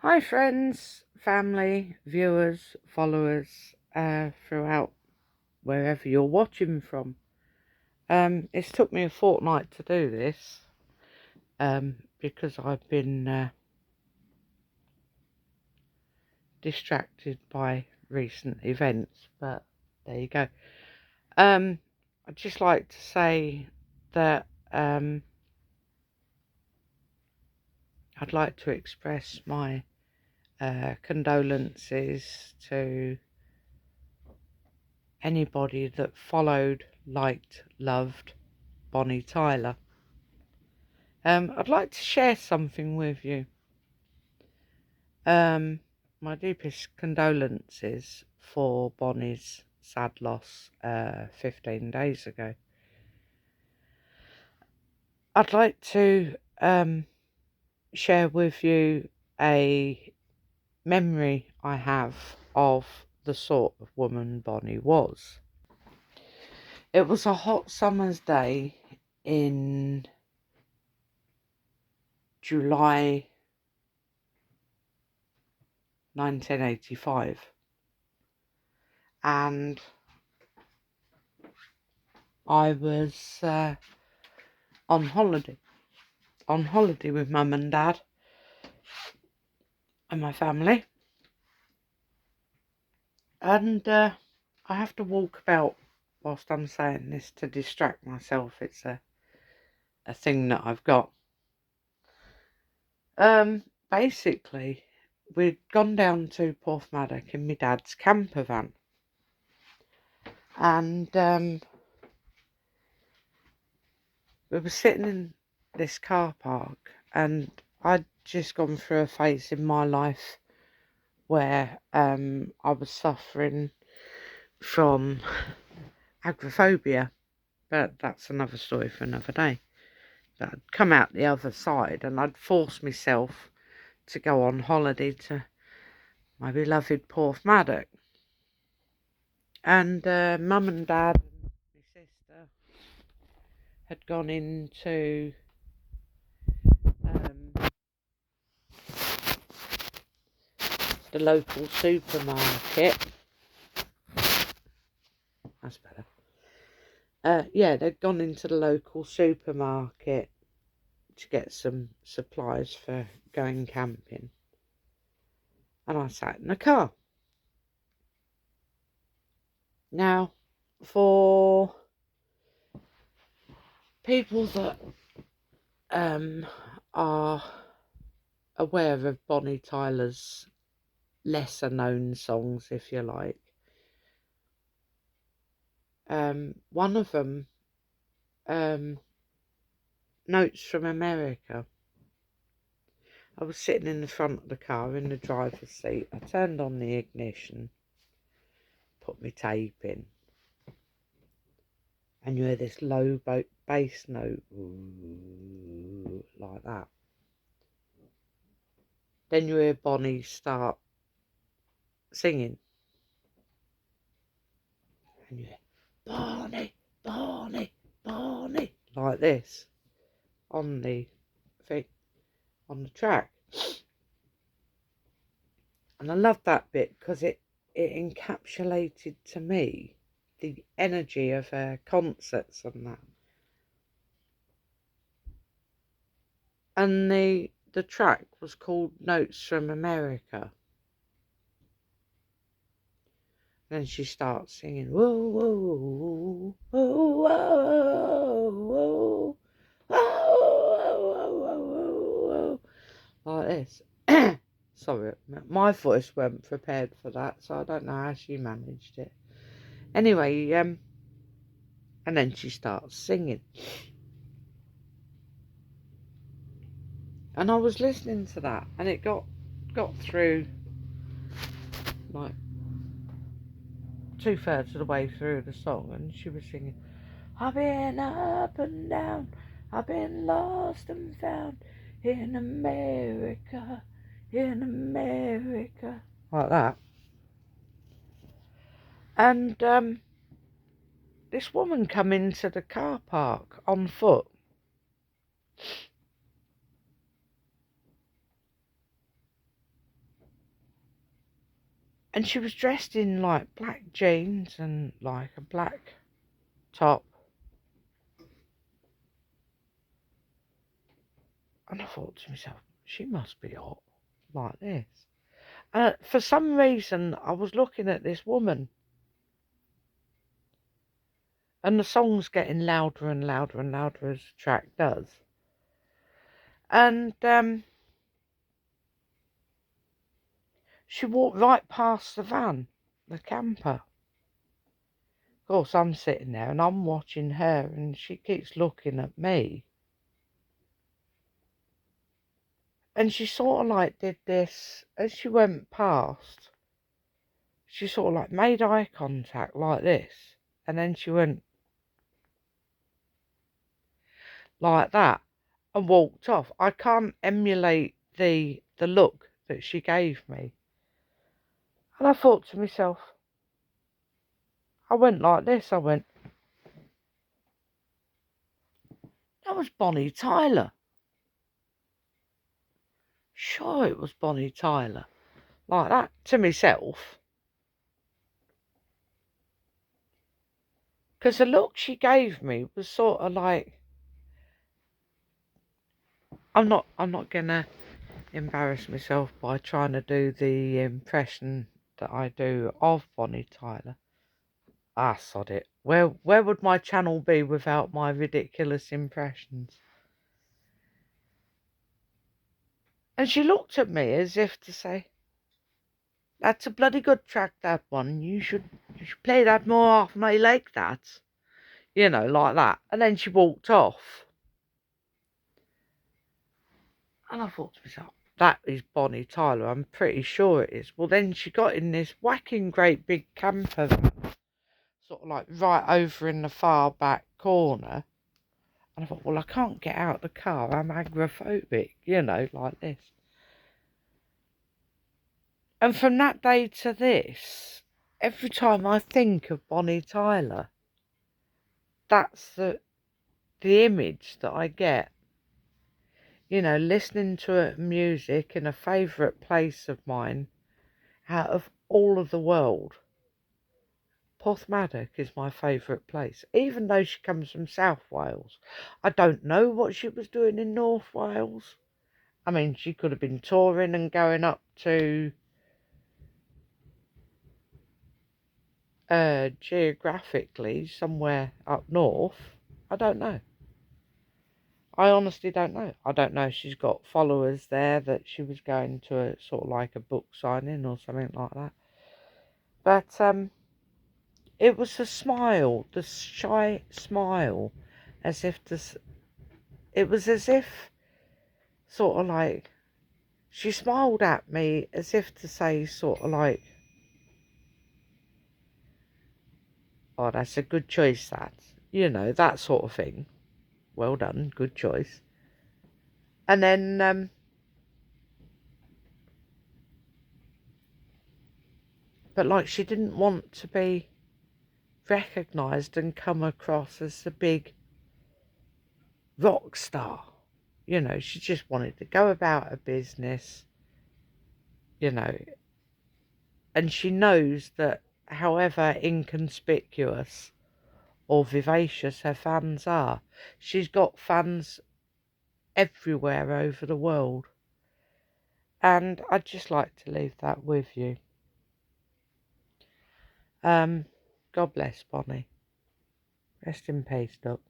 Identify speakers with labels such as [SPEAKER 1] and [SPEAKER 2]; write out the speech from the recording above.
[SPEAKER 1] Hi, friends, family, viewers, followers, throughout wherever you're watching from. It's took me a fortnight to do this because I've been distracted by recent events, but there you go. I'd just like to say that I'd like to express my condolences to anybody that followed, liked, loved Bonnie Tyler. I'd like to share something with you. My deepest condolences for Bonnie's sad loss 15 days ago. I'd like to share with you a memory I have of the sort of woman Bonnie was. It was a hot summer's day in July 1985, and I was on holiday with mum and dad and my family, and I have to walk about whilst I'm saying this to distract myself. It's a thing that I've got. Basically, we'd gone down to Porthmadog in my dad's camper van, and we were sitting in this car park, and I'd just gone through a phase in my life where I was suffering from agoraphobia, but that's another story for another day. But I'd come out the other side, and I'd forced myself to go on holiday to my beloved Porthmadog. And mum and dad and my sister had gone into the local supermarket. That's better. Yeah, they'd gone into the local supermarket to get some supplies for going camping. And I sat in the car. Now, for people that are aware of Bonnie Tyler's lesser known songs, if you like, one of them, Notes from America. I was sitting in the front of the car in the driver's seat. I turned on the ignition, put my tape in, and you hear this low bass note, ooh, like that. Then you hear Bonnie start singing, and you hear Bonnie, Bonnie, Bonnie, like this on the thing, on the track. And I loved that bit because it encapsulated to me the energy of her concerts and that. And the track was called Notes from America. Then she starts singing, whoa, whoa, whoa, whoa, whoa, whoa, whoa, whoa, like this. Sorry, my voice weren't prepared for that, so I don't know how she managed it. Anyway, and then she starts singing. And I was listening to that, and it got through like 2/3 of the way through the song, and she was singing, I've been up and down, I've been lost and found in America, like that. And this woman come into the car park on foot. And she was dressed in like black jeans and like a black top. And I thought to myself, she must be hot like this. And for some reason, I was looking at this woman, and the song's getting louder and louder and louder as the track does. And she walked right past the van, the camper. Of course, I'm sitting there and I'm watching her, and she keeps looking at me. And she sort of like did this as she went past. She sort of like made eye contact like this, and then she went like that and walked off. I can't emulate the look that she gave me. And I thought to myself, I went like this, I went, that was Bonnie Tyler. Sure, it was Bonnie Tyler. Like that to myself. Because the look she gave me was sort of like, I'm not gonna embarrass myself by trying to do the impression that I do of Bonnie Tyler. Ah, sod it. Where would my channel be without my ridiculous impressions? And she looked at me as if to say, that's a bloody good track, that one. You should play that more often. I like that. You know, like that. And then she walked off. And I thought to myself, that is Bonnie Tyler. I'm pretty sure it is. Well, then she got in this whacking great big camper van, sort of like right over in the far back corner. And I thought, well, I can't get out of the car. I'm agoraphobic, you know, like this. And from that day to this, every time I think of Bonnie Tyler, that's the image that I get. You know, listening to her music in a favourite place of mine out of all of the world. Porthmadog is my favourite place, even though she comes from South Wales. I don't know what she was doing in North Wales. I mean, she could have been touring and going up to geographically somewhere up north. I don't know. I honestly don't know. I don't know if she's got followers there that she was going to a sort of like a book signing or something like that. But it was a smile, the shy smile, as if this. It was as if sort of like she smiled at me as if to say sort of like, "Oh, that's a good choice, that." You know, that sort of thing. Well done, good choice. And then but like she didn't want to be recognised and come across as the big rock star. You know, she just wanted to go about her business, you know, and she knows that however inconspicuous or vivacious her fans are, she's got fans everywhere over the world. And I'd just like to leave that with you. God bless Bonnie. Rest in peace, Doc.